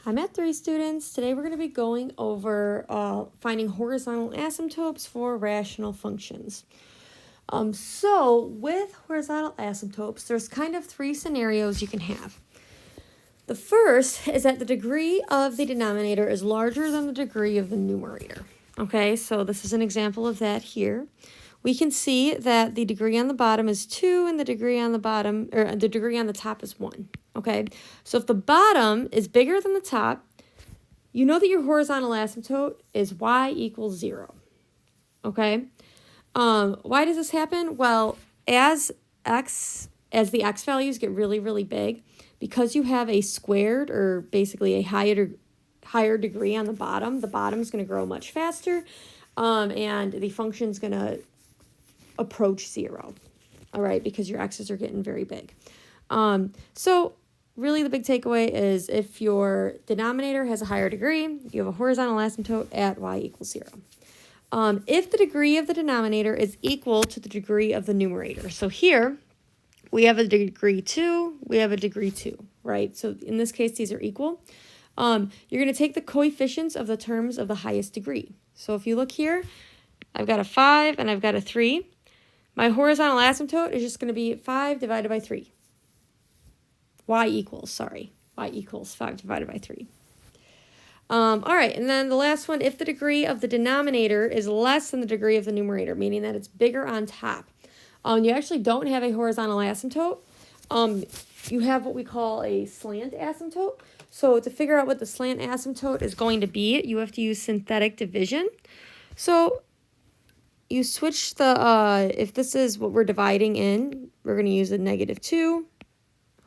Hi, Math 3 students. Today we're going to be going over finding horizontal asymptotes for rational functions. So with horizontal asymptotes, there's kind of three scenarios you can have. The first is that the degree of the denominator is larger than the degree of the numerator. Okay, so this is an example of that here. We can see that the degree on the bottom is 2 and the degree on the bottom, or the degree on the top is 1. Okay, so if the bottom is bigger than the top, you know that your horizontal asymptote is y equals 0. Okay, why does this happen? Well, as the x values get really big, because you have a squared or basically a higher degree on the bottom is going to grow much faster, and the function's going to approach 0. All right, because your x's are getting very big. So really the big takeaway is if your denominator has a higher degree, you have a horizontal asymptote at y equals 0. If the degree of the denominator is equal to the degree of the numerator. So here we have a degree 2, we have a degree 2, right? So in this case, these are equal. You're going to take the coefficients of the terms of the highest degree. So if you look here, I've got a 5 and I've got a 3. My horizontal asymptote is just going to be 5 divided by 3. Y equals 5 divided by 3. All right, and then the last one, if the degree of the denominator is less than the degree of the numerator, meaning that it's bigger on top, you actually don't have a horizontal asymptote. You have what we call a slant asymptote. So to figure out what the slant asymptote is going to be, you have to use synthetic division. So you switch the, if this is what we're dividing in, we're going to use a -2.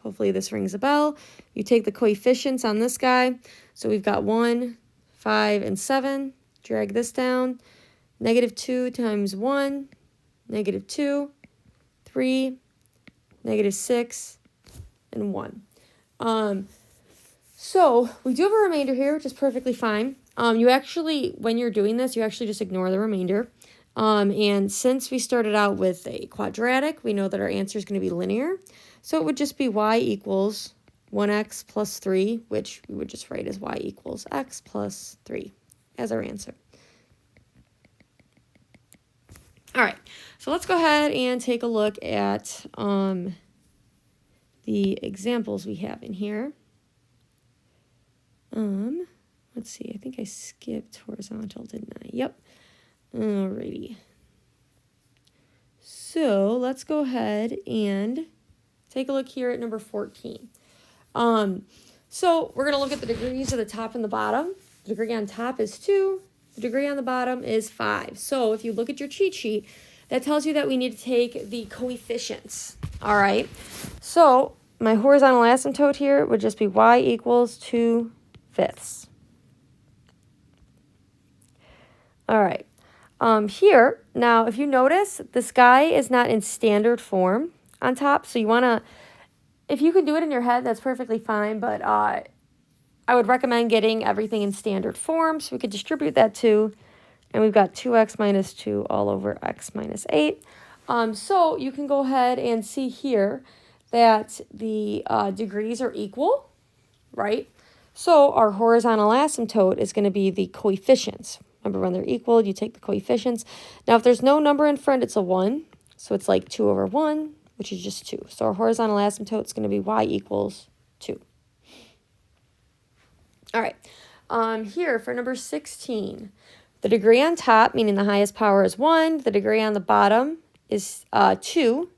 Hopefully this rings a bell. You take the coefficients on this guy. So we've got 1, 5, and 7. Drag this down. -2 times 1, -2, 3, -6, and 1. So we do have a remainder here, which is perfectly fine. You actually, when you're doing this, you actually just ignore the remainder. And since we started out with a quadratic, we know that our answer is going to be linear. So it would just be y equals 1x plus 3, which we would just write as y equals x plus 3 as our answer. All right, so let's go ahead and take a look at the examples we have in here. Let's see, I think I skipped horizontal, didn't I? Yep. Alrighty. So let's go ahead and take a look here at number 14. So we're going to look at the degrees of the top and the bottom. The degree on top is 2. The degree on the bottom is 5. So if you look at your cheat sheet, that tells you that we need to take the coefficients. All right. So my horizontal asymptote here would just be y equals 2/5. All right. Here, now, if you notice, this guy is not in standard form on top. So you want to, if you can do it in your head, that's perfectly fine. But I would recommend getting everything in standard form. So we could distribute that 2. And we've got 2x minus 2 all over x minus 8. So you can go ahead and see here that the degrees are equal, right? So our horizontal asymptote is going to be the coefficients. Remember, when they're equal, you take the coefficients. Now, if there's no number in front, it's a 1. So it's like 2 over 1, which is just 2. So our horizontal asymptote is going to be y equals 2. All right. Here for number 16, the degree on top, meaning the highest power, is 1. The degree on the bottom is 2.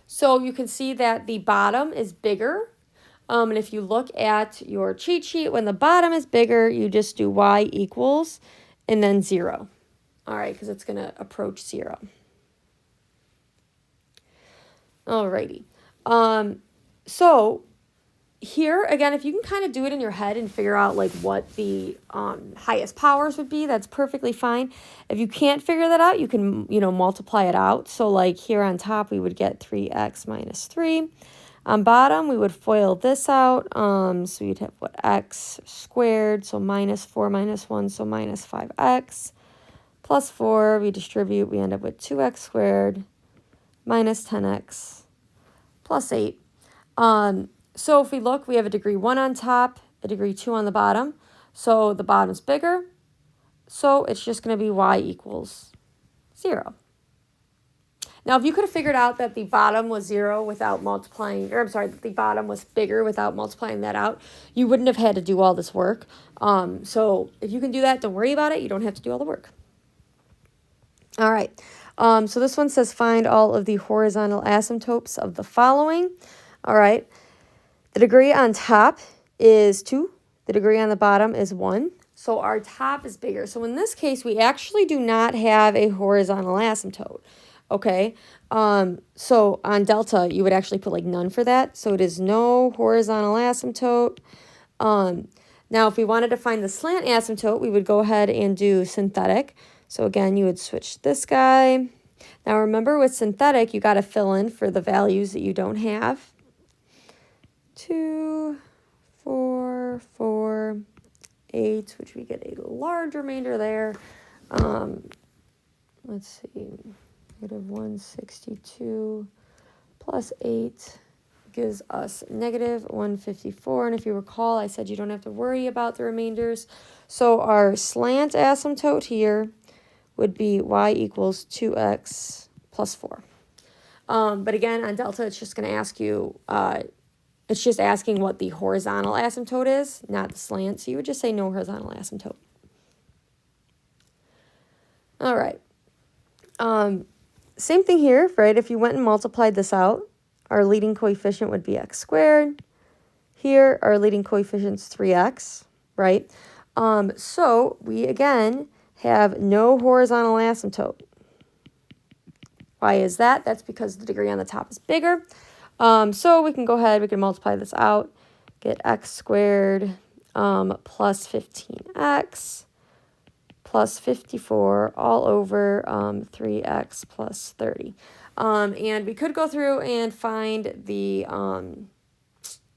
So you can see that the bottom is bigger. And if you look at your cheat sheet, when the bottom is bigger, you just do y equals and then 0. All right, because it's going to approach 0. Alrighty. So here, again, if you can kind of do it in your head and figure out like what the highest powers would be, that's perfectly fine. If you can't figure that out, you can, multiply it out. So like here on top, we would get 3x minus 3. On bottom, we would FOIL this out. So you'd have what, x squared, so minus 4 minus 1, so minus 5x. Plus 4, we distribute, we end up with 2x squared minus 10x plus 8. So if we look, we have a degree 1 on top a degree 2 on the bottom. So the bottom's bigger. So it's just going to be y equals 0. Now, if you could have figured out that the bottom was 0 without multiplying, or I'm sorry, that the bottom was bigger without multiplying that out, you wouldn't have had to do all this work. So if you can do that, don't worry about it. You don't have to do all the work. All right. So this one says find all of the horizontal asymptotes of the following. All right. The degree on top is 2. The degree on the bottom is 1. So our top is bigger. So in this case, we actually do not have a horizontal asymptote. Okay, so on delta, you would actually put like none for that. So it is no horizontal asymptote. Now, if we wanted to find the slant asymptote, we would go ahead and do synthetic. So again, you would switch this guy. Now remember with synthetic, you got to fill in for the values that you don't have. 2, 4, 4, 8, which we get a large remainder there. Let's see. Negative 162 plus 8 gives us negative 154. And if you recall, I said you don't have to worry about the remainders. So our slant asymptote here would be y equals 2x plus 4. But again, on delta, it's just going to ask you, it's just asking what the horizontal asymptote is, not the slant. So you would just say no horizontal asymptote. All right. Same thing here, right? If you went and multiplied this out, our leading coefficient would be x squared. Here, our leading coefficient is 3x, right? So we, again, have no horizontal asymptote. Why is that? That's because the degree on the top is bigger. So we can go ahead, we can multiply this out, get x squared plus 15x plus 54 all over 3x plus 30. And we could go through and find the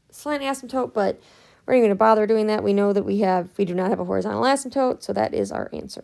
slant asymptote, but we're not going to bother doing that. We know that we do not have a horizontal asymptote, so that is our answer.